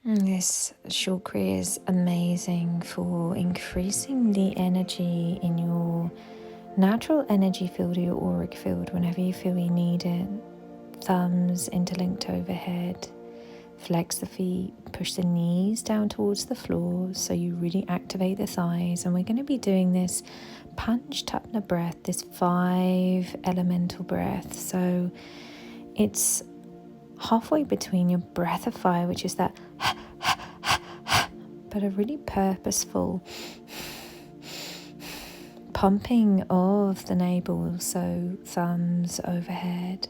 This short Kriya is amazing for increasing the energy in your natural energy field or your auric field whenever you feel you need it. Thumbs interlinked overhead. Flex the feet, push the knees down towards the floor so you really activate the thighs. And we're going to be doing this Panchtapna breath, this 5 elemental breath. So it's halfway between your breath of fire, which is that but a really purposeful pumping of the navel, so thumbs overhead,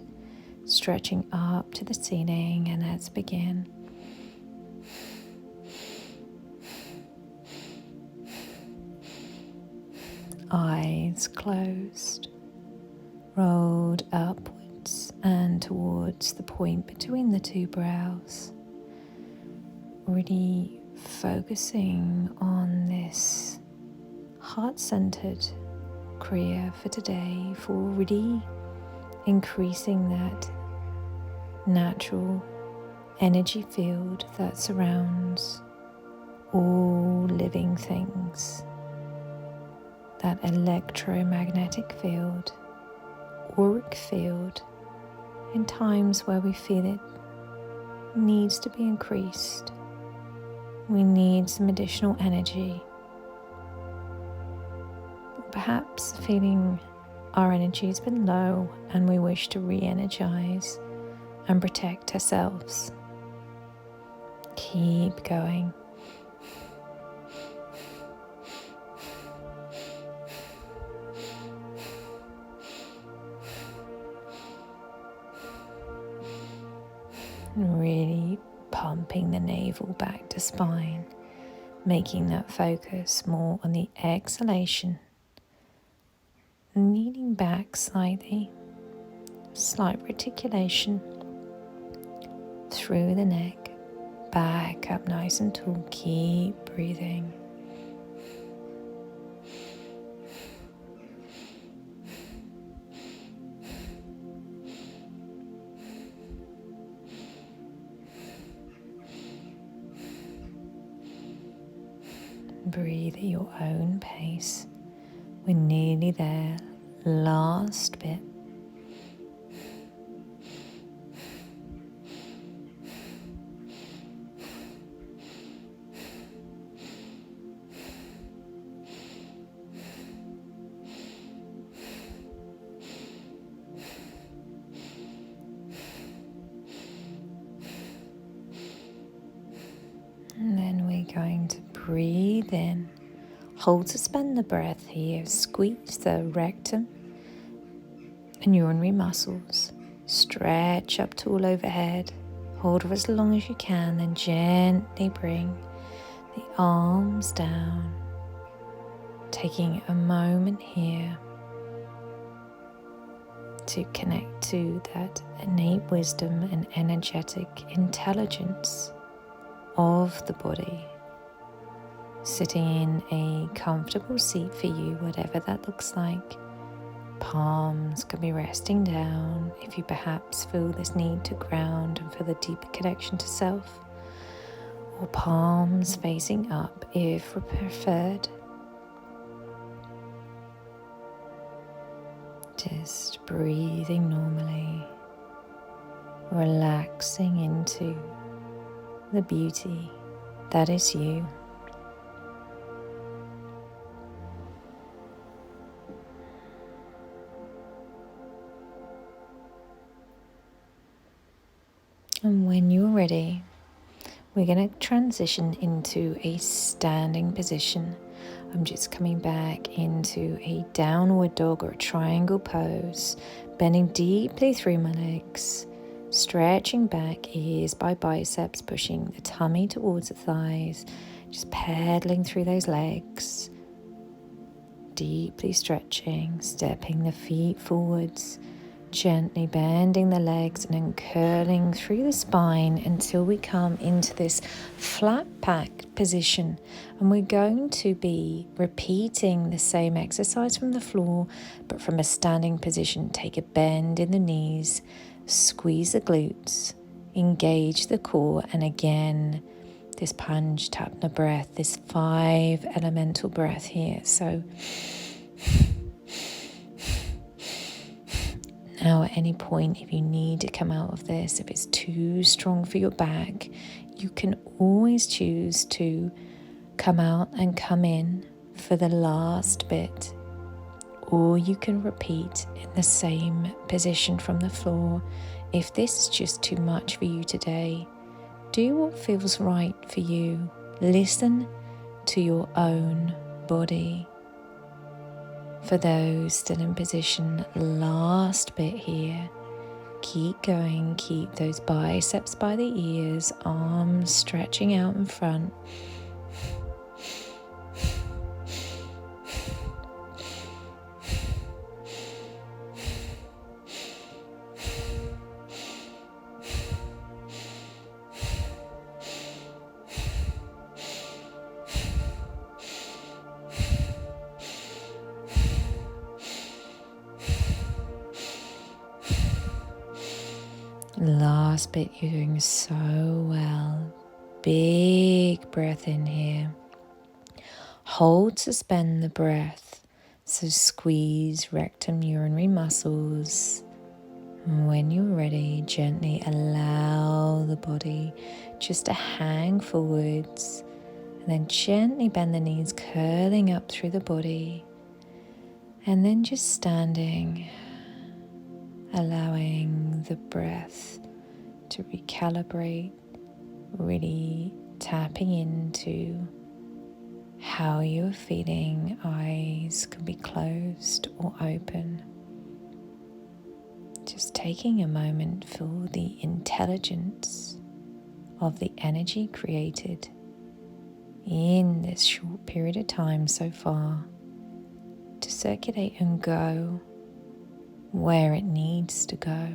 stretching up to the ceiling, and let's begin. Eyes closed, rolled upwards and towards the point between the two brows, really focusing on this heart-centered Kriya for today, for really increasing that natural energy field that surrounds all living things, that electromagnetic field, auric field, in times where we feel it needs to be increased. We need some additional energy. Perhaps feeling our energy has been low and we wish to re-energize and protect ourselves. Keep going. Really pumping the navel back to spine, making that focus more on the exhalation, leaning back slightly, slight reticulation through the neck, back up nice and tall. Keep breathing. Breathe at your own pace. We're nearly there. Last bit. And then we're going to breathe in. Hold, suspend the breath here. Squeeze the rectum and urinary muscles. Stretch up tall overhead. Hold for as long as you can, then gently bring the arms down. Taking a moment here to connect to that innate wisdom and energetic intelligence of the body. Sitting in a comfortable seat for you, whatever that looks like. Palms can be resting down if you perhaps feel this need to ground and feel a deeper connection to self, or palms facing up if preferred. Just breathing normally, relaxing into the beauty that is you. And when you're ready, we're going to transition into a standing position. I'm just coming back into a downward dog or a triangle pose, bending deeply through my legs, stretching back ears by biceps, pushing the tummy towards the thighs, just pedaling through those legs, deeply stretching, stepping the feet forwards, gently bending the legs and then curling through the spine until we come into this flat back position. And we're going to be repeating the same exercise from the floor, but from a standing position. Take a bend in the knees, squeeze the glutes, engage the core, and again this Panchtapna breath, this 5 elemental breath here. So now at any point, if you need to come out of this, if it's too strong for your back, you can always choose to come out and come in for the last bit, or you can repeat in the same position from the floor. If this is just too much for you today, do what feels right for you. Listen to your own body. For those still in position, last bit here. Keep going, keep those biceps by the ears, arms stretching out in front. Last bit, you're doing so well. Big breath in here. Hold, suspend the breath. So squeeze rectum urinary muscles. And when you're ready, gently allow the body just to hang forwards. And then gently bend the knees, curling up through the body. And then just standing, allowing the breath to recalibrate, really tapping into how you're feeling. Eyes can be closed or open. Just taking a moment for the intelligence of the energy created in this short period of time so far to circulate and go where it needs to go.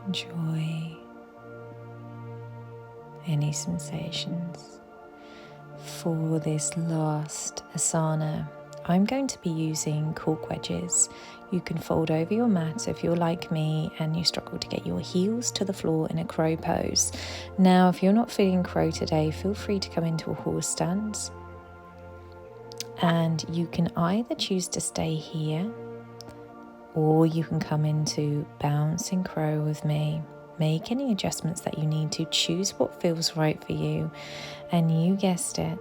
Enjoy any sensations. For this last asana, I'm going to be using cork wedges. You can fold over your mat if you're like me and you struggle to get your heels to the floor in a crow pose. Now, if you're not feeling crow today, feel free to come into a horse stance. And you can either choose to stay here, or you can come into bouncing crow with me. Make any adjustments that you need to. Choose what feels right for you. And you guessed it,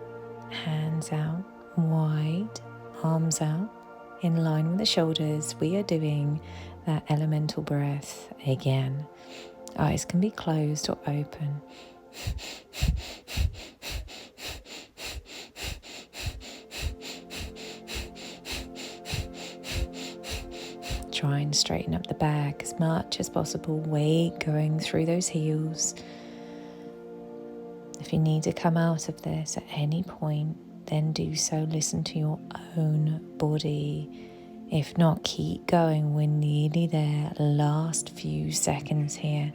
hands out, wide, arms out, in line with the shoulders. We are doing that elemental breath again. Eyes can be closed or open. Try and straighten up the back as much as possible. Weight going through those heels. If you need to come out of this at any point, then do so. Listen to your own body. If not, keep going. We're nearly there. Last few seconds here.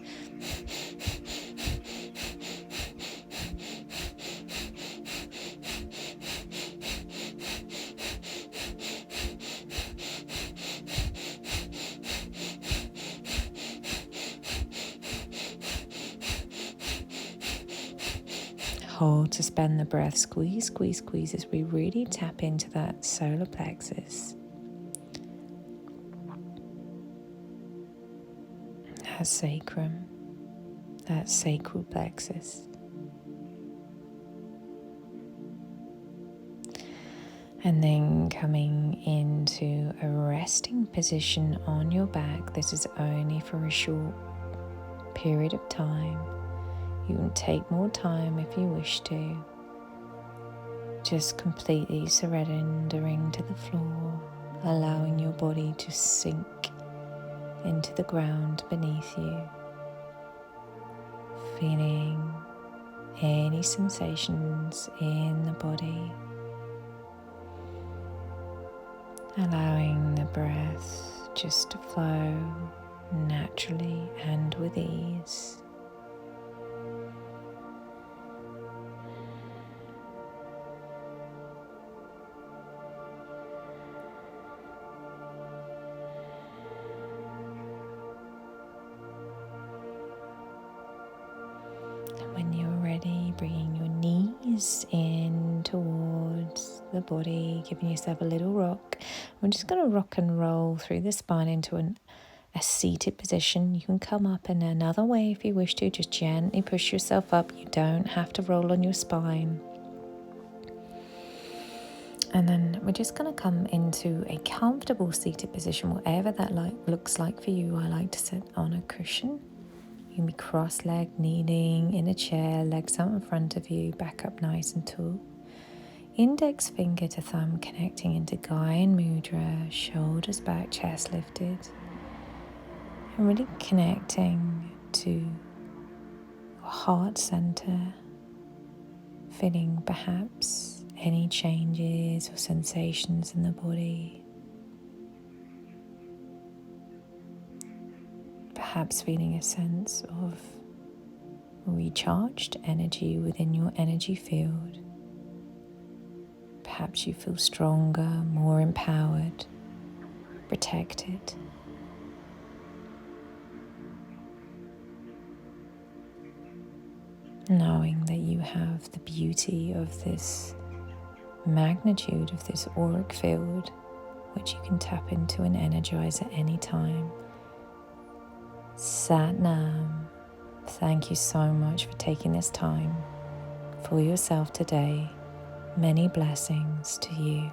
Hold, suspend the breath, squeeze, squeeze, squeeze as we really tap into that solar plexus. That sacrum, that sacral plexus. And then coming into a resting position on your back. This is only for a short period of time. You can take more time if you wish to. Just completely surrendering to the floor, allowing your body to sink into the ground beneath you. Feeling any sensations in the body. allowing the breath just to flow naturally and with ease. And when you're ready, bringing your knees in towards the body, giving yourself a little rock. We're just going to rock and roll through the spine into a seated position. You can come up in another way if you wish to. Just gently push yourself up. You don't have to roll on your spine. And then we're just going to come into a comfortable seated position, whatever that looks like for you. I like to sit on a cushion. You can be cross-legged, kneeling in a chair, legs out in front of you, back up nice and tall. Index finger to thumb connecting into Gyan Mudra, shoulders back, chest lifted. And really connecting to your heart center, feeling perhaps any changes or sensations in the body. Perhaps feeling a sense of recharged energy within your energy field. Perhaps you feel stronger, more empowered, protected. Knowing that you have the beauty of this magnitude of this auric field, which you can tap into and energize at any time. Sat Nam, thank you so much for taking this time for yourself today. Many blessings to you.